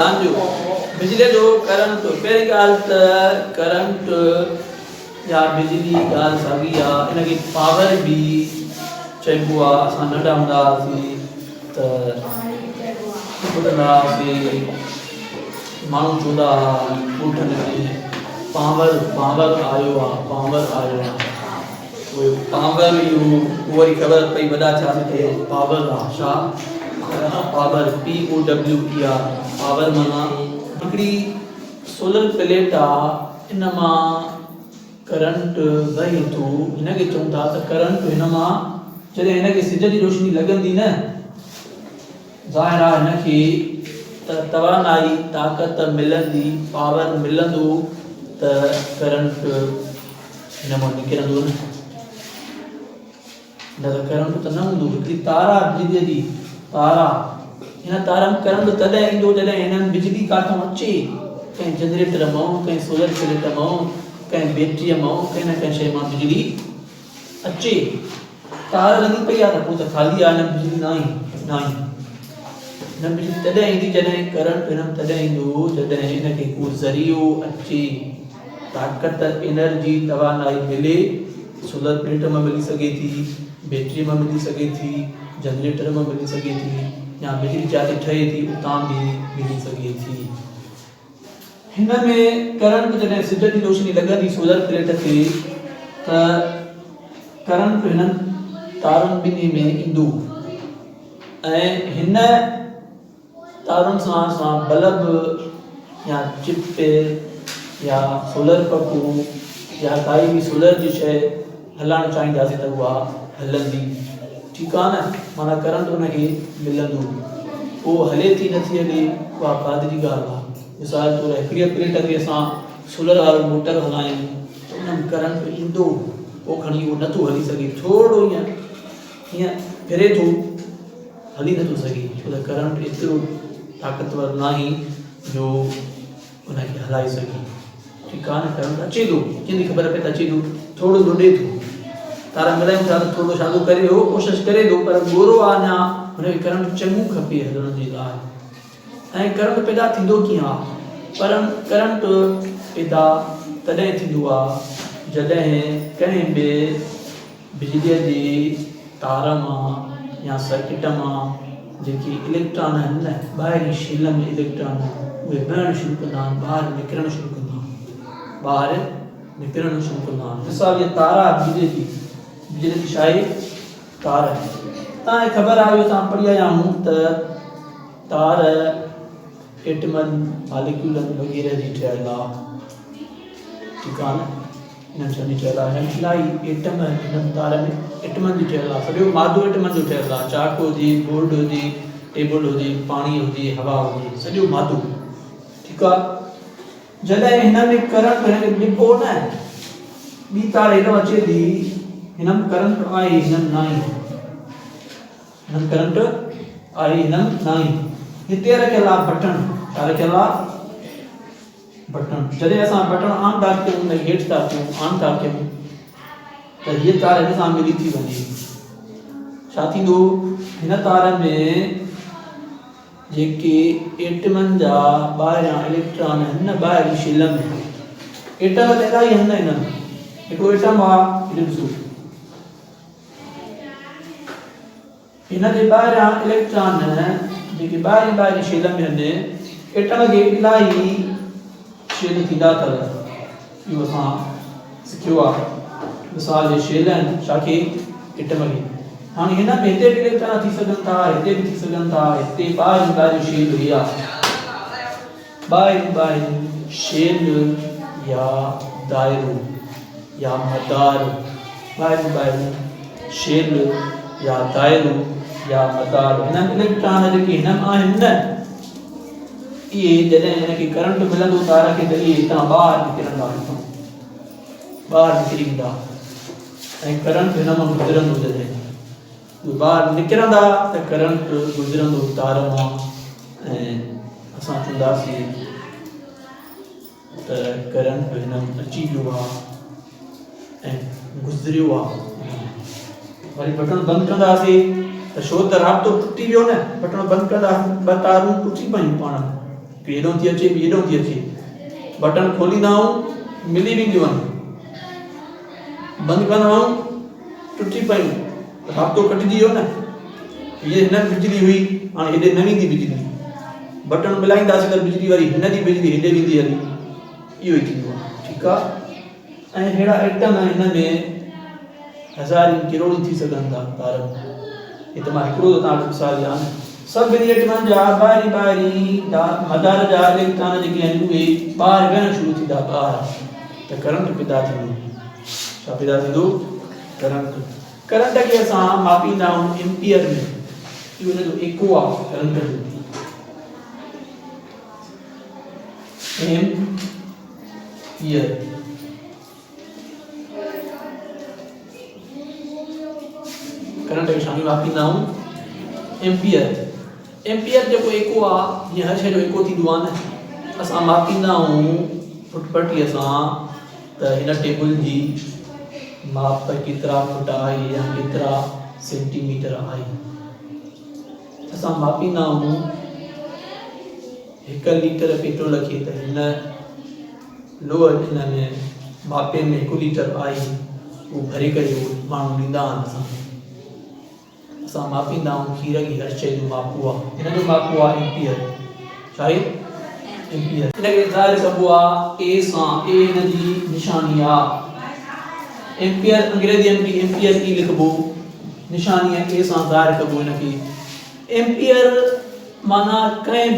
जो बिजली जो करंट पहिरीं ॻाल्हि त करंट या बिजली ॻाल्हि साॻी आहे। इनखे पावर बि चइबो आहे। असां नंढा हूंदा हुआसीं त ॿुधंदा हुआसीं, माण्हू चवंदा हुआ ॻोठनि में पावर पावर आयो आहे, पावर आयो आहे। उहे पावर इहो वरी ख़बर पई वॾा थियासीं त पावर आहे छा? Power POWER। पावर माना हिकिड़ी सोलर प्लेट आहे, इन मां करंट वहे थो। हिनखे चऊं था त करंट हिन मां जॾहिं हिनखे सिज जी रोशनी लॻंदी न, ज़ाहिर आहे हिनखे त तवानाई ताक़त मिलंदी, पावर मिलंदो त करंट हिन मां निकिरंदो न त करंट त न हूंदो। हिकिड़ी तारा बिजलीअ जी तारा, हिन तारा में करंट तॾहिं ईंदो जॾहिं हिननि बिजली काथां अचे, कंहिं जनरेटर मां, कंहिं सोलर प्लेट मां, कंहिं बैटरीअ मां, कंहिं न कंहिं शइ मां बिजली अचे। तार लॻी पई आहे त पोइ त ख़ाली आहे, हिन बिजली न आई। हिन बिजली तॾहिं ईंदी जॾहिं करंट हिन में तॾहिं ईंदो जॾहिं हिनखे को ज़रियो अचे, ताक़त एनर्जी तवानाई मिले। सोलर प्लेट में मिली सघे थी, बैटरी में मिली सघे थी, जनरेटर में मिली सघे थी, या बिजली जिते ठहे थी उतां बि मिली सघे थी। हिन में करंट जॾहिं सिज जी रोशनी लॻंदी सोलर प्लेट ते त करंट हिननि तारुनि ॿिन्ही में ईंदो ऐं हिन तारुनि सां असां बल्ब या चिप या सोलर पखो या काई बि सोलर जी शइ हलाइणु चाहींदासीं त उहा हलंदी। ठीकु आहे न, माना करंट हुनखे मिलंदो। पोइ हले थी नथी हले उहा क़ादरी ॻाल्हि आहे। मिसाल तौरु हिकिड़ी प्लेट ते असां सोलर वारो मोटर हलायूं त उन में करंट ईंदो, पोइ खणी उहो नथो हली सघे, थोरो हीअं फिरे थो, हली नथो सघे, छो त करंट एतिरो ताक़तवर न आहे जो उनखे हलाए सघे। ठीकु आहे न, करंट अचे थो, कंहिंजी ख़बर पए त अचे थो, थोरो लुॾे थो, तारा मिलायूं था त थोरो शादो करे हो, कोशिशि करे थो, पर गोरो आहे अञा, हुनखे करंट चङो खपे हलण जे लाइ। ऐं करंट पैदा थींदो कीअं आहे? पर करंट पैदा तॾहिं थींदो आहे जॾहिं कंहिं बि बिजलीअ जे तार मां या सर्किट मां जेके इलेक्ट्रॉन आहिनि न, ॿाहिरीं शेल में इलेक्ट्रॉन उहे बहणु शुरू कंदा आहिनि, ॿाहिरि निकिरणु शुरू कंदा आहिनि, ॿाहिरि निकिरणु शुरू कंदा आहिनि। मिसाल इहा तारा बिजली जी छा आहे? तार। तव्हांखे ख़बर आहे, तव्हां पढ़ी आया आहियूं त तार एटमनि मालिक्यूलनि वग़ैरह जी ठहियल आहे। ठीकु आहे न, हिननि सॼी ठहियल आहे, इलाही एटम हिननि तार में एटमनि जी ठहियल आहे। सॼो मादो एटमनि जो ठहियल आहे, चाक हुजे, बोर्ड हुजे, टेबल हुजे, पाणी हुजे, हवा हुजे, सॼो मादो। ठीकु आहे, जॾहिं हिन में करंट हिनखे ॾिबो न, ॿी तार हिन अचे थी, हिन में करंट आहे, हिन में न आहे, हिन में करंट आहे, हिन में न आहे। हिते रखियल आहे बटन, छा रखियल आहे? बटन। जॾहिं असां बटन ऑन था कयूं, हेठि था कयूं, ऑन था कयूं त हीअ तार हिन सां मिली थी वञे। छा थींदो? हिन तार में जेके एटमनि जा ॿाहिरियां इलेक्ट्रॉन आहिनि न, ॿाहिरि शेल में एटम त इलाही आहिनि न, हिन में हिकिड़ो एटम आहे, हिन ॾिसो, हिन जे ॿाहिरियां इलेक्ट्रॉन जेके ॿाहिरीं शेल में आहिनि, एटम खे इलाही शेल थींदा अथव। इहो असां सिखियो आहे। मिसाल जे शेल आहिनि, छाखे? एटम खे। हाणे हिन में हिते बि इलेक्ट्रॉन थी सघनि था, हिते बि थी सघनि था, हिते ॿाहिरीं शेल हुई आहे, ॿाहिरीं शेल या दाइरो या मदार, ॿाहिरीं शेल या दाइरो या मदार। हिन इलेक्ट्रॉन जेके हिन में आहिनि न, इहे जॾहिं हिनखे करंट मिलंदो तार खे त इहे हितां ॿाहिरि निकिरंदा, ॿाहिरि निकिरी वेंदा ऐं करंट हिन मां गुज़रंदो। जॾहिं उहे ॿाहिरि निकिरंदा त करंट गुज़रंदो तार मां ऐं असां चवंदासीं त करंट हिन में अची वियो आहे ऐं गुज़रियो आहे। वरी बटन बंदि कंदासीं त छो त राब्तो टुटी वियो न, बटन बंदि कंदासीं, ॿ तारूं टुटी पयूं पाण में, हेॾो थी अचे ॿी हेॾो थी अचे, बटन खोलींदा आहियूं मिली वेंदियूं आहिनि, बंदि कंदा आहियूं टुटी पयूं, राब्तो कटिजी वियो न। हीअ हिन बिजली हुई, हाणे हेॾे न वेंदी बिजली, बटन मिलाईंदासीं त बिजली वारी हिन जी बिजली हेॾे वेंदी हली, इहो ई थींदो आहे। ठीकु आहे। ऐं अहिड़ा आइटम हिन में हज़ार किरोड़ थी सघनि था तार। हे त मां हिकिड़ो तव्हांखे मिसाल ॾियां। सभु एटमनि जा ॿाहिरी मदार जा इलेक्ट्रॉन जेके आहिनि उहे ॿाहिरि वेहणु शुरू थींदा, ॿाहिरि त करंट पैदा थींदो। छा पैदा थींदो? करंट। करंट खे असां मापींदा आहियूं एम्पियर में, इहो हुनजो एको आहे करंट जो। एम्पियर करंट खे छा मापींदा आहियूं? एम्पियर। एम्पियर जेको एको आहे, जीअं हर शइ जो एको थींदो आहे न, असां मापींदा आहियूं फुटपटीअ सां त हिन टेबल जी माप केतिरा फुट आहे या केतिरा सेंटीमीटर आहे। असां मापींदा आहियूं 1 लीटर पेट्रोल खे त हिन लोअर हिन में मापे में 1 लीटर आहे, उहो भरे करे माण्हू ॾींदा आहिनि। असां मापींदा आहियूं खीर जी हर शइ जो मापो आहे, हिन जो मापो आहे एम्पियर। छा आहे? एम्पियर। हिनखे ज़ाहिर कबो आहे ए सां, ए हिन जी निशानी आहे। एम्पियर अंग्रेजी एम्पियर ई लिखबो, निशानी आहे ए सां ज़ाहिर कबो हिनखे। एम्पियर माना कंहिं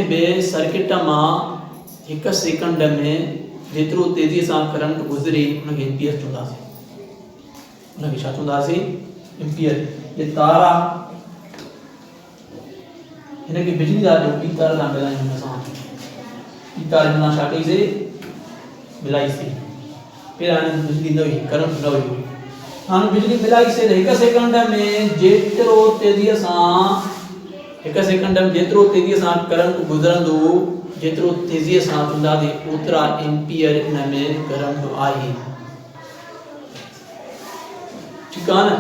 बि सर्किट मां 1 सेकंड में जेतिरो तेज़ीअ सां करंट गुज़रे उनखे एम्पियर चवंदासीं। उनखे छा चवंदासीं? एम्पियर। ये तारा हिनखे बिजली था ॾियूं, ॿी तार सां मिलायूं, हिन सां ॿी तार हिन सां छा कईसीं? मिलाईसीं। पहिरियां हिन बिजली न हुई, करंट न हुई, हाणे बिजली मिलाईसीं त 1 सेकंड में जेतिरो तेज़ीअ सां करंट गुज़रंदो, जेतिरो तेज़ीअ सां चवंदासीं ओतिरा एम्पियर हिन में करंट आहे। ठीकु आहे न।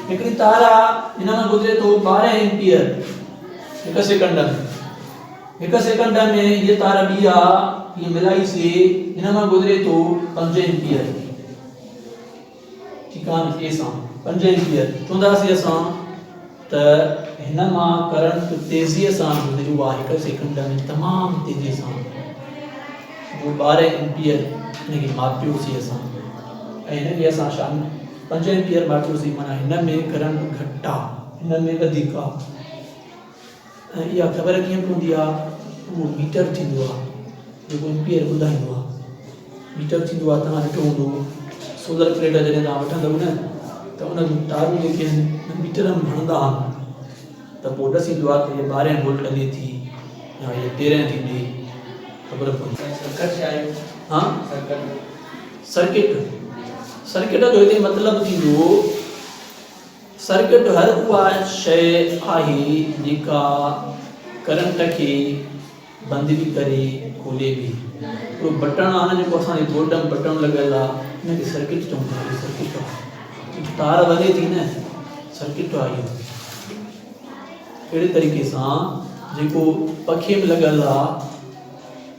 हिकिड़ी तार आहे, हिन मां गुज़रे थो 12 एम्पियर 1 सेकंड में। 1 सेकंड में ये तार ॿी आहे, ये मिलाईसीं, हिन मां गुज़रे थो 5 एम्पियर। ठीकु आहे न। ए सां 5 एम्पियर चवंदासीं असां त हिन मां करंट तेज़ीअ सां गुज़रियो आहे 1 सेकंड में, तमामु तेज़ीअ सां, वो 12 एम्पियर हिनखे मापियोसीं असां। ऐं हिनखे असां छा 5 एम्पियर मापियोसीं, माना हिन में करंट घटि आहे, हिन में वधीक आहे। ऐं इहा ख़बर कीअं पवंदी आहे? उहो मीटर थींदो आहे जेको एम्पियर ॿुधाईंदो आहे। मीटर थींदो आहे, तव्हां ॾिठो हूंदो सोलर प्लेट जॾहिं तव्हां वठंदव न त उन जूं तारूं जेके आहिनि मीटर में हणंदा आहिनि त पोइ ॾसींदो आहे त इहे 12 वोल्ट हले थी या इहे 13 थी ॾे, ख़बर पवंदी। हाँ, सर्किट जो हिते मतिलबु थींदो, सर्किट हर उहा शइ आहे जेका करंट खे बंदि बि करे खोले बि। उहो बटण आहे न जेको असांजे बोर्ड में बटण लॻियल आहे, हिनखे सर्किट चवंदा आहियूं। सर्किट तार वञे थी न, सर्किट आहे इहो। अहिड़े तरीक़े सां जेको पखे में लॻियल आहे,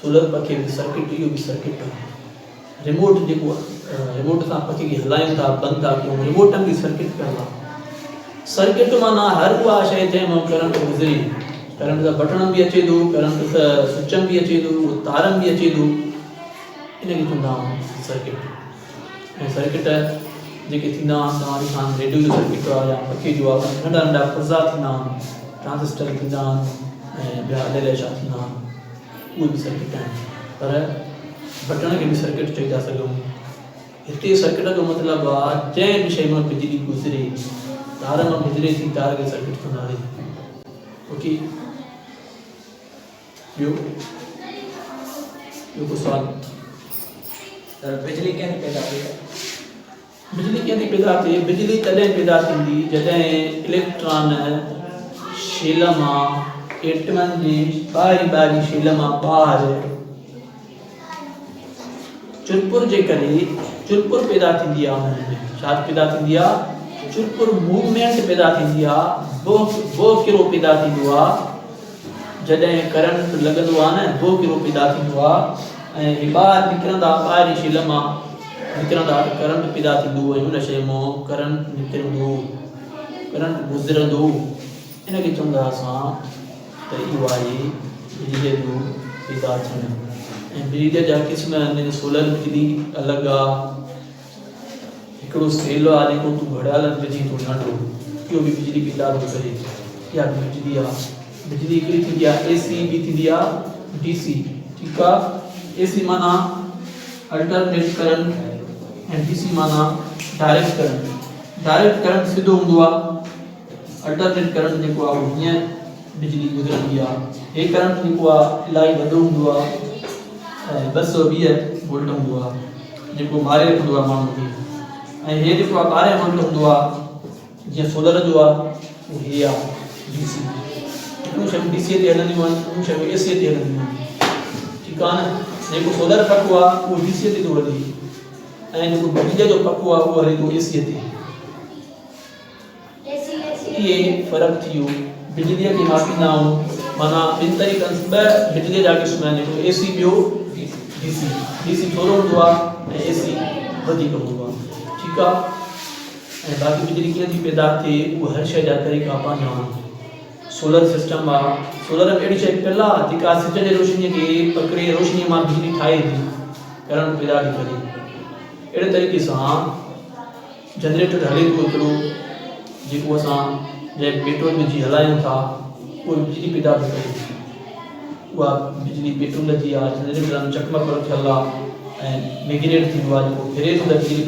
सोलर पखे में सर्किट, इहो बि सर्किट आहे। रिमोट जेको रिमोट सां पखे खे हलायूं था, बंदि था कयूं, रिमोट में बि सर्किट कयल आहे। सर्किट माना हर उहा शइ जंहिं मां करंट गुज़रे, करंट जा बटण बि अचे थो, करंट स्विच बि अचे थो, तारनि बि अचे थो, इनखे चवंदा आहियूं सर्किट। ऐं सर्किट जेके थींदा आहिनि तव्हां ॾिसां रेडियो जो सर्किट आहे या पखे जो आहे, नंढा नंढा पुर्ज़ा थींदा आहिनि, ट्रांजिस्टर थींदा आहिनि ऐं ॿिया अलाए छा थींदा आहिनि, उहे बि सर्किट आहिनि। पर बटण खे बि सर्किट चई था सघूं। हिते सर्किट जो मतिलबु आहे जंहिं बि शइ मां बिजली गुज़रे, तार मां गुज़रे थी, तार खे सर्किट चवंदासीं। ओके, ॿियो को सवाल? बिजली कीअं पैदा थिए? बिजली कीअं थी पैदा थिए? बिजली तॾहिं पैदा थींदी जॾहिं इलेक्ट्रॉन शेल मां, एटमनि जे ॿाहिरी शेल मां ॿाहिरि चुरपुर जे करे चुरपुर पैदा थींदी आहे। हुनमें छा पैदा थींदी आहे? चुरपुर मूवमेंट पैदा थींदी आहे। वो किरो पैदा थींदो आहे जॾहिं करंट लॻंदो आहे न दो किलो पैदा थींदो आहे ऐं ॿाहिरि निकिरंदा ॿाहिरि शिल मां निकिरंदा त करंट पैदा थींदो ऐं हुन शइ मां करंट निकिरंदो करंट गुज़रंदो इनखे चवंदा असां त इहो आहे बिजलीअ जो पैदा थियणु ऐं बिजलीअ जा क़िस्म आहिनि सोलर बिजली अलॻि आहे हिकिड़ो सेल आहे जेको तूं घड़ियालनि विझी थो नंढो इहो बि बिजली पैदा थो करे इहा बि बिजली आहे बिजली हिकिड़ी थींदी आहे AC बि थींदी आहे DC ठीकु आहे AC माना अल्टरनेट करंट ऐं DC माना डायरेक्ट करंट सिधो हूंदो आहे अल्टरनेट करंट जेको आहे उहो हीअं बिजली गुज़रंदी आहे हे करंट जेको आहे इलाही वॾो हूंदो आहे ऐं 220 वोल्ट हूंदो आहे जेको ॿारे रखंदो आहे माण्हू खे ऐं हे जेको आहे 12 वोल्ट हूंदो आहे जीअं सोलर जो आहे उहो हे आहे DC हिकिड़ियूं शयूं DC ते हलंदियूं आहिनि ॿियूं शयूं AC ते हलंदियूं आहिनि ठीकु आहे न जेको सोलर पको आहे उहो DC ते थो हले ऐं जेको बिजलीअ जो पको आहे उहो हले थो AC ते इहे फ़र्क़ु थी वियो बिजलीअ खे मापींदा आहियूं माना ॿिनि तरीक़नि सां ॿ बिजलीअ जा क़िस्म आहिनि हिकिड़ो AC ॿियो DC थोरो हूंदो आहे ऐं AC वधीक हूंदो आहे ठीकु आहे ऐं बाक़ी बिजली कीअं थी पैदा थिए उहा हर शइ जा तरीक़ा पंहिंजा आहिनि सोलर सिस्टम आहे सोलर में अहिड़ी शइ पियल आहे जेका सिज जे रोशनीअ खे पकिड़े रोशनीअ मां बिजली ठाहे थी करंट पैदा थी करे अहिड़े तरीक़े सां जनरेटर हले थो हिकिड़ो जेको असां जंहिं पेट्रोल विझी हलायूं था उहो बिजली पैदा थो करे उहा बिजली पेट्रोल जी आहे जनरेटर में चकमक थियल आहे ऐं मैग्नेट थींदो आहे जेको फिरे थो त बिजली